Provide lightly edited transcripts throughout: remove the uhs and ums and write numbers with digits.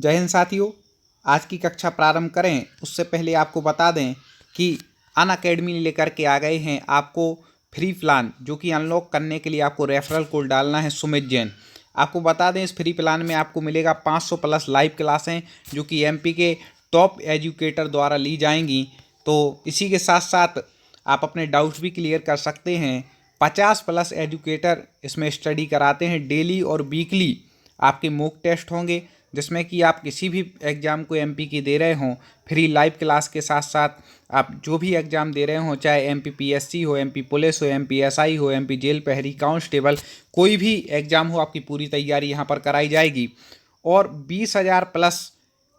जय हिंद साथियों, आज की कक्षा प्रारंभ करें उससे पहले आपको बता दें कि अनअकैडमी लेकर के आ गए हैं आपको फ्री प्लान, जो कि अनलॉक करने के लिए आपको रेफरल कोड डालना है सुमित जैन। आपको बता दें इस फ्री प्लान में आपको मिलेगा 500 प्लस लाइव क्लासें, जो कि एमपी के टॉप एजुकेटर द्वारा ली जाएंगी। तो इसी के साथ साथ आप अपने डाउट्स भी क्लियर कर सकते हैं। 50 प्लस एजुकेटर इसमें स्टडी कराते हैं। डेली और वीकली आपके मॉक टेस्ट होंगे, जिसमें कि आप किसी भी एग्ज़ाम को एमपी की दे रहे हों, फ्री लाइव क्लास के साथ साथ आप जो भी एग्ज़ाम दे रहे हों, चाहे एमपी पीएससी हो, एमपी पुलिस हो, एमपी एसआई हो, एमपी जेल प्रहरी कांस्टेबल, कोई भी एग्ज़ाम हो, आपकी पूरी तैयारी यहाँ पर कराई जाएगी। और 20,000 प्लस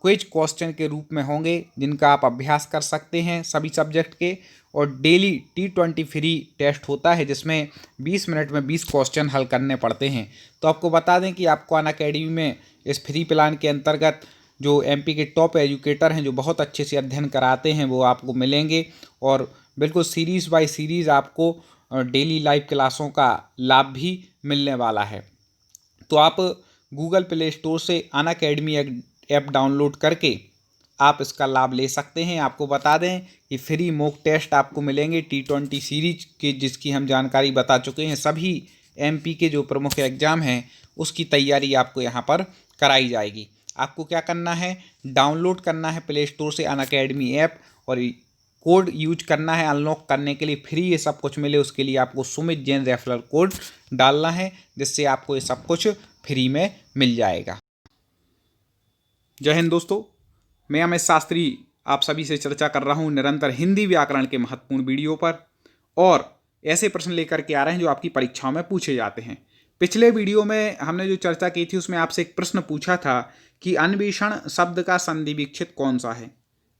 क्विज क्वेश्चन के रूप में होंगे, जिनका आप अभ्यास कर सकते हैं सभी सब्जेक्ट के। और डेली T20 फ्री टेस्ट होता है, जिसमें 20 मिनट में 20 क्वेश्चन हल करने पड़ते हैं। तो आपको बता दें कि आपको अनअकैडमी में इस फ्री प्लान के अंतर्गत जो एमपी के टॉप एजुकेटर हैं, जो बहुत अच्छे से अध्ययन कराते हैं, वो आपको मिलेंगे। और बिल्कुल सीरीज़ बाय सीरीज़ आपको डेली लाइव क्लासों का लाभ भी मिलने वाला है। तो आप गूगल प्ले स्टोर से अनअकैडमी ऐप डाउनलोड करके आप इसका लाभ ले सकते हैं। आपको बता दें कि फ्री मॉक टेस्ट आपको मिलेंगे T20 सीरीज के, जिसकी हम जानकारी बता चुके हैं। सभी एमपी के जो प्रमुख एग्ज़ाम हैं उसकी तैयारी आपको यहाँ पर कराई जाएगी। आपको क्या करना है, डाउनलोड करना है प्ले स्टोर से अनअकैडमी ऐप, और कोड यूज करना है अनलॉक करने के लिए। फ्री ये सब कुछ मिले उसके लिए आपको सुमित जैन रेफरल कोड डालना है, जिससे आपको ये सब कुछ फ्री में मिल जाएगा। जय हिंद दोस्तों, मैं अमित शास्त्री आप सभी से चर्चा कर रहा हूँ निरंतर हिंदी व्याकरण के महत्वपूर्ण वीडियो पर, और ऐसे प्रश्न लेकर के आ रहे हैं जो आपकी परीक्षाओं में पूछे जाते हैं। पिछले वीडियो में हमने जो चर्चा की थी उसमें आपसे एक प्रश्न पूछा था कि अन्वेषण शब्द का संधि विच्छेद कौन सा है।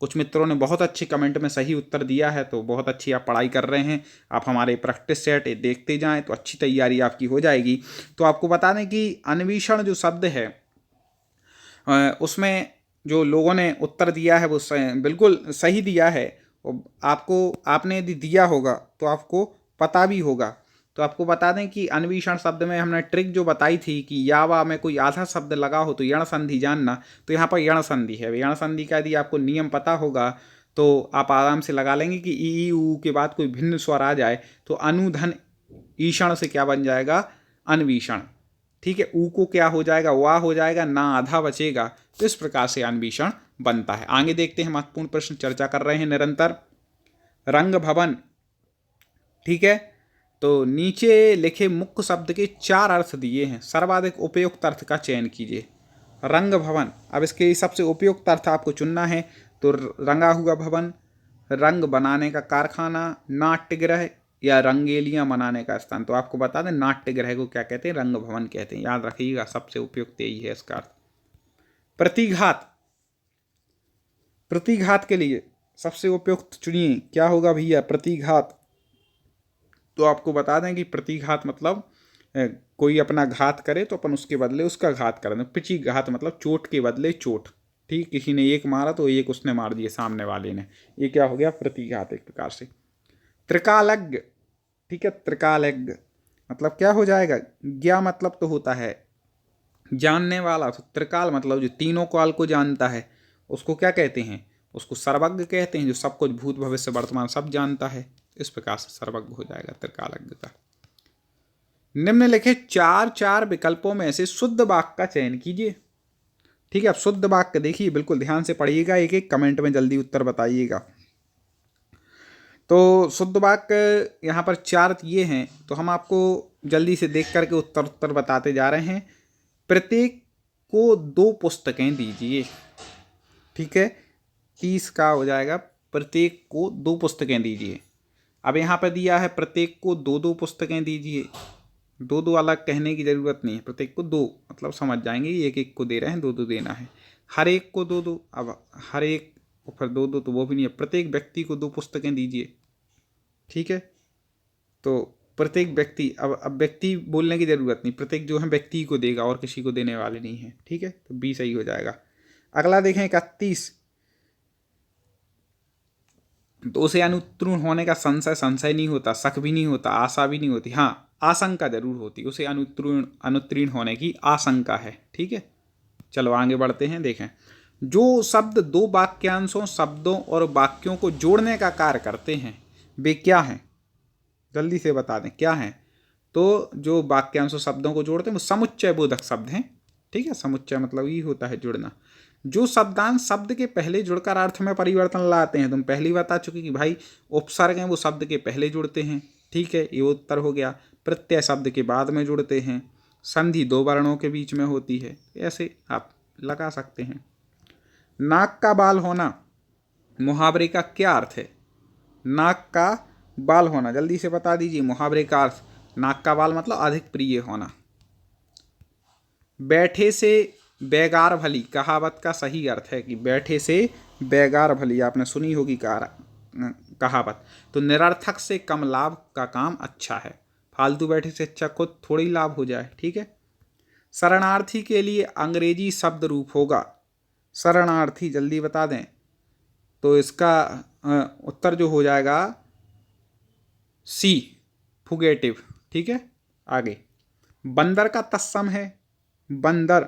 कुछ मित्रों ने बहुत अच्छे कमेंट में सही उत्तर दिया है, तो बहुत अच्छी आप पढ़ाई कर रहे हैं। आप हमारे प्रैक्टिस सेट देखते जाएं तो अच्छी तैयारी आपकी हो जाएगी। तो आपको बता दें कि अन्वेषण जो शब्द है उसमें जो लोगों ने उत्तर दिया है वो बिल्कुल सही दिया है। आपने यदि दिया होगा तो आपको पता भी होगा। तो आपको बता दें कि अन्वेषण शब्द में हमने ट्रिक जो बताई थी कि यावा में कोई आधा शब्द लगा हो तो यण संधि जानना। तो यहाँ पर यण संधि है। यण संधि का यदि आपको नियम पता होगा तो आप आराम से लगा लेंगे कि ई ऊ के बाद कोई भिन्न स्वर आ जाए तो अनुधन ईषण से क्या बन जाएगा, अन्वेषण। ठीक है, ऊ को क्या हो जाएगा, वाह हो जाएगा, ना आधा बचेगा। तो इस प्रकार से अन्वेषण बनता है। आगे देखते हैं, महत्वपूर्ण प्रश्न चर्चा कर रहे हैं निरंतर। रंग भवन, ठीक है, तो नीचे लिखे मुख्य शब्द के 4 अर्थ दिए हैं। सर्वाधिक उपयुक्त अर्थ का चयन कीजिए। रंग भवन, अब इसके सबसे उपयुक्त अर्थ आपको चुनना है। तो रंगा हुआ भवन, रंग बनाने का कारखाना, नाट्यगृह, या रंगेलियां मनाने का स्थान। तो आपको बता दें नाट्यगृह को क्या कहते हैं, रंग भवन कहते हैं। याद रखिएगा, सबसे उपयुक्त यही है इसका अर्थ। प्रतिघात, प्रतिघात के लिए सबसे उपयुक्त चुनिए, क्या होगा भैया, प्रतिघात। तो आपको बता दें कि प्रतिघात मतलब कोई अपना घात करे तो अपन उसके बदले उसका घात कर दें। प्रतिघात मतलब चोट के बदले चोट। ठीक, किसी ने एक मारा तो एक उसने मार दिए सामने वाले ने, ये क्या हो गया, प्रतिघात एक प्रकार से। त्रिकालज्ञ, ठीक है, त्रिकालज्ञ मतलब क्या हो जाएगा, ज्ञा मतलब तो होता है जानने वाला, तो त्रिकाल मतलब जो तीनों काल को जानता है उसको क्या कहते हैं, उसको सर्वज्ञ कहते हैं, जो सब कुछ भूत भविष्य वर्तमान सब जानता है। इस प्रकार से सर्वज्ञ हो जाएगा त्रिकालज्ञ का। निम्नलिखित 4 विकल्पों में से शुद्ध वाक्य का चयन कीजिए। ठीक है, अब शुद्ध वाक्य देखिए, बिल्कुल ध्यान से पढ़िएगा, एक एक कमेंट में जल्दी उत्तर बताइएगा। तो शुद्ध वाक्य यहाँ पर 4 ये हैं, तो हम आपको जल्दी से देख करके उत्तर बताते जा रहे हैं। प्रत्येक को 2 पुस्तकें दीजिए। ठीक है, 30 का हो जाएगा, प्रत्येक को 2 पुस्तकें दीजिए। अब यहाँ पर दिया है प्रत्येक को 2-2 पुस्तकें दीजिए। 2-2 अलग कहने की ज़रूरत नहीं है, प्रत्येक को 2 मतलब समझ जाएंगे, एक एक को दे रहे हैं, 2-2 देना है। हर एक को 2-2, अब हर एक और फिर 2-2 तो वो भी नहीं है। प्रत्येक व्यक्ति को 2 पुस्तकें दीजिए। ठीक है, तो प्रत्येक व्यक्ति, अब व्यक्ति बोलने की ज़रूरत नहीं, प्रत्येक जो है व्यक्ति को देगा और किसी को देने वाले नहीं है। ठीक है, तो बी सही हो जाएगा। अगला देखें 31, तो उसे अनुत्तीर्ण होने का संशय नहीं होता, शक भी नहीं होता, आशा भी नहीं होती, हाँ आशंका जरूर होती, उसे अनुत्तीर्ण होने की आशंका है। ठीक है, चलो आगे बढ़ते हैं। देखें, जो शब्द दो वाक्यांशों, शब्दों और वाक्यों को जोड़ने का कार्य करते हैं वे क्या हैं? जल्दी से बता दें क्या हैं। तो जो वाक्यांशों शब्दों को जोड़ते हैं वो समुच्चय बोधक शब्द हैं। ठीक है, समुच्चय मतलब ये होता है जुड़ना। जो शब्दांश शब्द के पहले जुड़कर अर्थ में परिवर्तन लाते हैं, तुम पहले ही बता चुके कि भाई उपसर्ग हैं वो शब्द के पहले जुड़ते हैं। ठीक है, ये उत्तर हो गया। प्रत्यय शब्द के बाद में जुड़ते हैं। संधि दो वर्णों के बीच में होती है। ऐसे आप लगा सकते हैं। नाक का बाल होना मुहावरे का क्या अर्थ है? नाक का बाल होना, जल्दी से बता दीजिए मुहावरे का अर्थ। नाक का बाल मतलब अधिक प्रिय होना। बैठे से बेगार भली कहावत का सही अर्थ है कि बैठे से बेगार भली, आपने सुनी होगी कहावत। तो निरर्थक से कम लाभ का काम अच्छा है। फालतू बैठे से अच्छा खुद थोड़ी लाभ हो जाए। ठीक है। शरणार्थी के लिए अंग्रेजी शब्द रूप होगा। शरणार्थी जल्दी बता दें। तो इसका उत्तर जो हो जाएगा सी, फुगेटिव। ठीक है, आगे। बंदर का तत्सम है बंदर,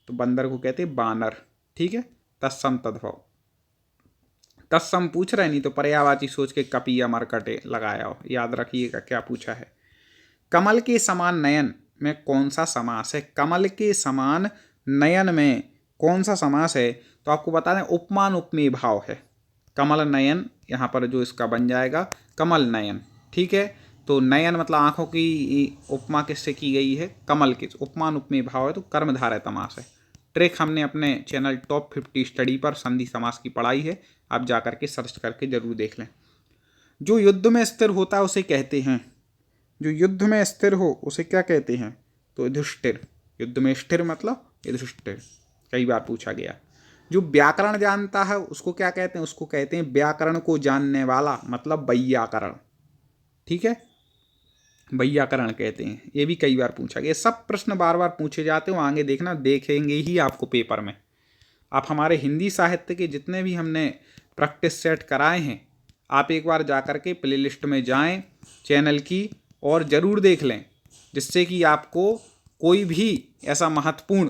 तो बंदर को कहते हैं बानर। ठीक है, तत्सम तद्भव। तत्सम पूछ रहे नहीं तो पर्यायवाची सोच के कपि या मरकटे लगाया हो। याद रखिएगा क्या पूछा है। कमल के समान नयन में कौन सा समास है? कमल के समान नयन में कौन सा समास है? तो आपको बता दें उपमान उपमेय भाव है। कमल नयन यहाँ पर जो इसका बन जाएगा कमल नयन। ठीक है, तो नयन मतलब आंखों की उपमा किससे की गई है? कमल के। उपमान उपमेय भाव है तो कर्मधारय समास है। ट्रिक हमने अपने चैनल टॉप 50 स्टडी पर संधि समास की पढ़ाई है, आप जा करके सर्च करके जरूर देख लें। जो युद्ध में स्थिर होता है उसे कहते हैं, जो युद्ध में स्थिर हो उसे क्या कहते हैं? तो युधिष्ठिर। युद्ध में स्थिर मतलब युधिष्ठिर, कई बार पूछा गया। जो व्याकरण जानता है उसको क्या कहते हैं? उसको कहते हैं व्याकरण को जानने वाला, मतलब वैयाकरण। ठीक है, वैयाकरण कहते हैं। ये भी कई बार पूछा गया। सब प्रश्न बार बार पूछे जाते हो, आगे देखना, देखेंगे ही आपको पेपर में। आप हमारे हिंदी साहित्य के जितने भी हमने प्रैक्टिस सेट कराए हैं, आप एक बार जा कर के प्लेलिस्ट में जाएं चैनल की और ज़रूर देख लें, जिससे कि आपको कोई भी ऐसा महत्वपूर्ण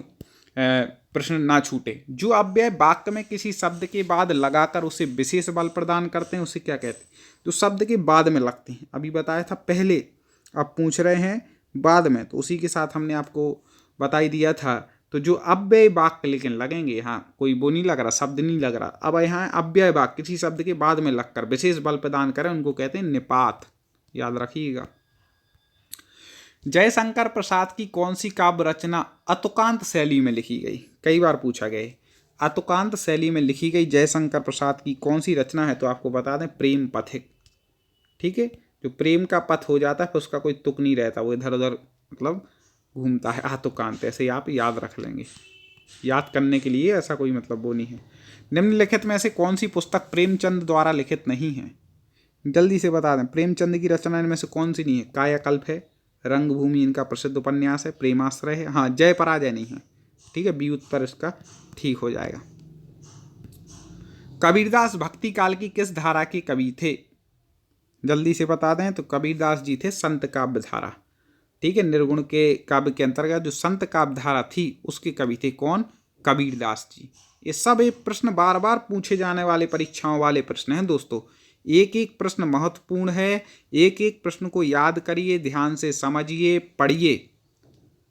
प्रश्न ना छूटे। जो अव्यय वाक्य में किसी शब्द के बाद लगाकर उसे विशेष बल प्रदान करते हैं उसे क्या कहते हैं? जो शब्द के बाद में लगते हैं। अभी बताया था पहले, आप पूछ रहे हैं बाद में, तो उसी के साथ हमने आपको बता ही दिया था। तो जो अव्यय वाक्य लेकिन लगेंगे, हाँ कोई वो नहीं लग रहा, शब्द नहीं लग रहा, अब यहाँ अव्यय वाक्य किसी शब्द के बाद में लगकर विशेष बल प्रदान करें उनको कहते हैं निपात। याद रखिएगा। जयशंकर प्रसाद की कौन सी काव्य रचना अतुकांत शैली में लिखी गई? कई बार पूछा गया। अतुकांत शैली में लिखी गई जयशंकर प्रसाद की कौन सी रचना है? तो आपको बता दें प्रेम पथिक। ठीक है, जो प्रेम का पथ हो जाता है फिर उसका कोई तुक नहीं रहता, वो इधर उधर मतलब घूमता है। आतुकांत ऐसे आप याद रख लेंगे, याद करने के लिए ऐसा कोई मतलब वो नहीं है। निम्नलिखित में से कौन सी पुस्तक प्रेमचंद द्वारा लिखित नहीं है? जल्दी से बता दें। प्रेमचंद की रचना इनमें से कौन सी नहीं है? कायाकल्प है, रंगभूमि इनका प्रसिद्ध उपन्यास है, प्रेमाश्रय है, हाँ जय पराजय नहीं है। ठीक है, बी उत्तर इसका ठीक हो जाएगा। कबीरदास भक्ति काल की किस धारा के कवि थे? जल्दी से बता दें। तो कबीरदास जी थे संत काव्य धारा। ठीक है, निर्गुण के काव्य के अंतर्गत जो संत काव्य धारा थी उसके कवि थे कौन? कबीरदास जी। ये सब एक प्रश्न बार बार पूछे जाने वाले परीक्षाओं वाले प्रश्न हैं दोस्तों। एक एक प्रश्न महत्वपूर्ण है, एक एक प्रश्न को याद करिए, ध्यान से समझिए, पढ़िए,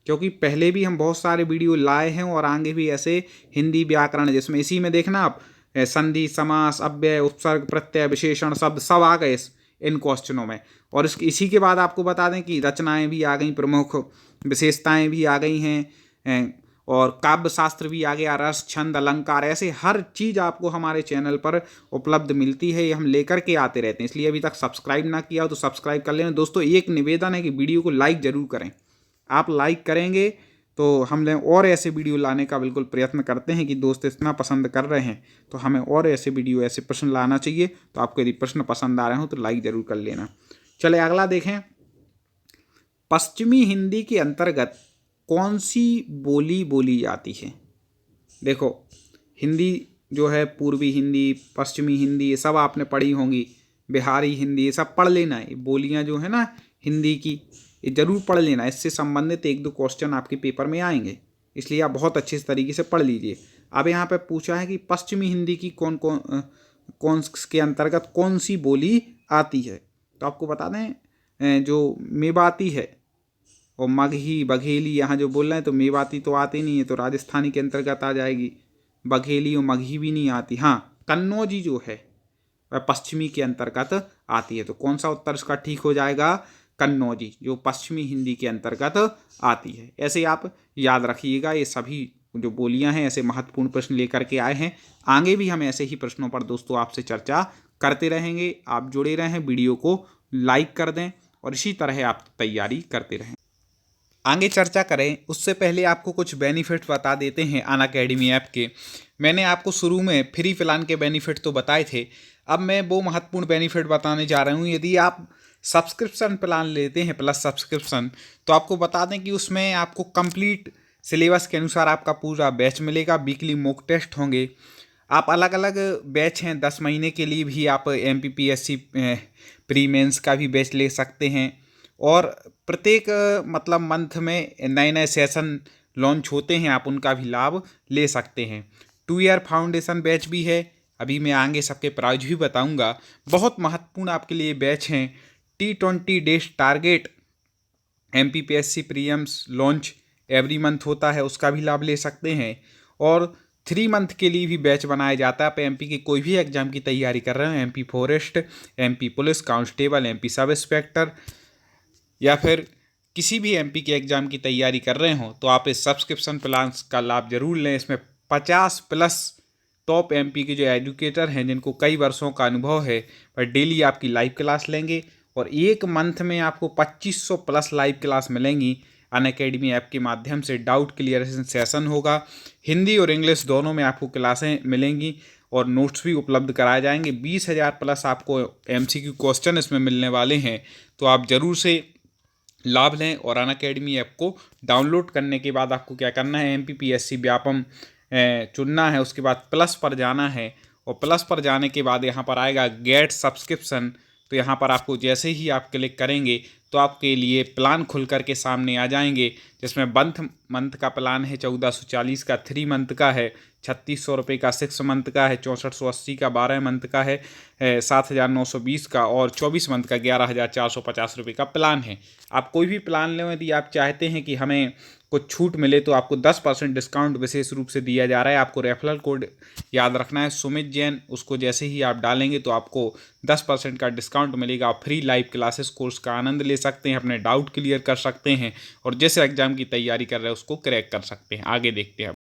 क्योंकि पहले भी हम बहुत सारे वीडियो लाए हैं और आगे भी ऐसे हिंदी व्याकरण, जिसमें इसी में देखना आप संधि, समास, अव्यय, उपसर्ग, प्रत्यय, विशेषण शब्द सब आ गए इन क्वेश्चनों में। और इसी के बाद आपको बता दें कि रचनाएं भी आ गई, प्रमुख विशेषताएं भी आ गई हैं, और काव्य शास्त्र भी आ गया, रस, छंद, अलंकार, ऐसे हर चीज़ आपको हमारे चैनल पर उपलब्ध मिलती है। ये हम लेकर के आते रहते हैं, इसलिए अभी तक सब्सक्राइब ना किया हो तो सब्सक्राइब कर लेना। दोस्तों एक निवेदन है कि वीडियो को लाइक ज़रूर करें। आप लाइक करेंगे तो हम और ऐसे वीडियो लाने का बिल्कुल प्रयत्न करते हैं कि दोस्त इतना पसंद कर रहे हैं तो हमें और ऐसे वीडियो, ऐसे प्रश्न लाना चाहिए। तो आपको यदि प्रश्न पसंद आ रहे हो तो लाइक ज़रूर कर लेना। चले अगला देखें। पश्चिमी हिंदी के अंतर्गत कौन सी बोली बोली जाती है? देखो हिंदी जो है, पूर्वी हिंदी, पश्चिमी हिंदी, ये सब आपने पढ़ी होंगी, बिहारी हिंदी, ये सब पढ़ लेना है। बोलियां जो है ना हिंदी की, ये जरूर पढ़ लेना। इससे संबंधित एक दो क्वेश्चन आपके पेपर में आएंगे, इसलिए आप बहुत अच्छे तरीके से पढ़ लीजिए। अब यहाँ पे पूछा है कि पश्चिमी हिंदी की कौन के अंतर्गत कौन सी बोली आती है। तो आपको बता दें जो मेवाती है और मगही बघेली, यहाँ जो बोल रहे हैं तो मेवाती तो आती नहीं है, तो राजस्थानी के अंतर्गत आ जाएगी। बघेली और मगही भी नहीं आती। हाँ, कन्नौजी जो है वह पश्चिमी के अंतर्गत आती है। तो कौन सा उत्तर इसका ठीक हो जाएगा? कन्नौजी, जो पश्चिमी हिंदी के अंतर्गत आती है। ऐसे आप याद रखिएगा, ये सभी जो बोलियां हैं ऐसे महत्वपूर्ण प्रश्न लेकर के आए हैं। आगे भी हम ऐसे ही प्रश्नों पर दोस्तों आपसे चर्चा करते रहेंगे। आप जुड़े रहें, वीडियो को लाइक कर दें और इसी तरह आप तैयारी करते रहें। आगे चर्चा करें उससे पहले आपको कुछ बेनिफिट बता देते हैं अनअकैडमी ऐप के। मैंने आपको शुरू में फ्री प्लान के बेनिफिट तो बताए थे, अब मैं वो महत्वपूर्ण बेनिफिट बताने जा रहा हूँ। यदि आप सब्सक्रिप्शन प्लान लेते हैं प्लस सब्सक्रिप्शन, तो आपको बता दें कि उसमें आपको कंप्लीट सिलेबस के अनुसार आपका पूरा बैच मिलेगा। वीकली मॉक टेस्ट होंगे। आप अलग अलग बैच हैं, 10 महीने के लिए भी आप MPPSC प्री मेंस का भी बैच ले सकते हैं। और प्रत्येक मतलब मंथ में नए नए सेशन लॉन्च होते हैं, आप उनका भी लाभ ले सकते हैं। 2 ईयर फाउंडेशन बैच भी है। अभी मैं आगे सबके प्राइस भी बताऊंगा। बहुत महत्वपूर्ण आपके लिए बैच हैं। T20 days target MPPSC prelims launch every month होता है, उसका भी लाभ ले सकते हैं। और 3 मंथ के लिए भी बैच बनाया जाता है। आप MP की कोई भी एग्जाम की तैयारी कर रहे हो, MP forest, MP police constable, MP sub inspector या फिर किसी भी MP के एग्ज़ाम की तैयारी कर रहे हो, तो आप इस सब्सक्रिप्शन प्लान्स का लाभ जरूर लें। इसमें 50+ टॉप MP के जो एजुकेटर हैं जिनको कई वर्षों का अनुभव है, वह डेली आपकी लाइव क्लास लेंगे और एक मंथ में आपको 2500+ लाइव क्लास मिलेंगी। अनअकैडमी ऐप के माध्यम से डाउट क्लियरेशन सेशन होगा। हिंदी और इंग्लिश दोनों में आपको क्लासें मिलेंगी और नोट्स भी उपलब्ध कराए जाएंगे। 20,000+ आपको MCQ क्वेश्चन इसमें मिलने वाले हैं। तो आप ज़रूर से लाभ लें। और अनअकैडमी ऐप को डाउनलोड करने के बाद आपको क्या करना है, MPPSC व्यापम चुनना है। उसके बाद प्लस पर जाना है और प्लस पर जाने के बाद यहाँ पर आएगा गेट सब्सक्रिप्शन। तो यहाँ पर आपको जैसे ही आप क्लिक करेंगे तो आपके लिए प्लान खुल कर के सामने आ जाएंगे, जिसमें मंथ का प्लान है 1440 का, 3 मंथ का है 3600 रुपये का, 6 मंथ का है 6480 का, 12 मंथ का है 7920 का और 24 मंथ का 11,450 रुपये का प्लान है। आप कोई भी प्लान लें, यदि आप चाहते हैं कि हमें कुछ छूट मिले तो आपको 10% डिस्काउंट विशेष रूप से दिया जा रहा है। आपको रेफरल कोड याद रखना है सुमित जैन, उसको जैसे ही आप डालेंगे तो आपको 10% का डिस्काउंट मिलेगा। आप फ्री लाइव क्लासेस कोर्स का आनंद ले सकते हैं, अपने डाउट क्लियर कर सकते हैं और जिस एग्जाम की तैयारी कर रहे हैं उसको क्रैक कर सकते हैं। आगे देखते हैं।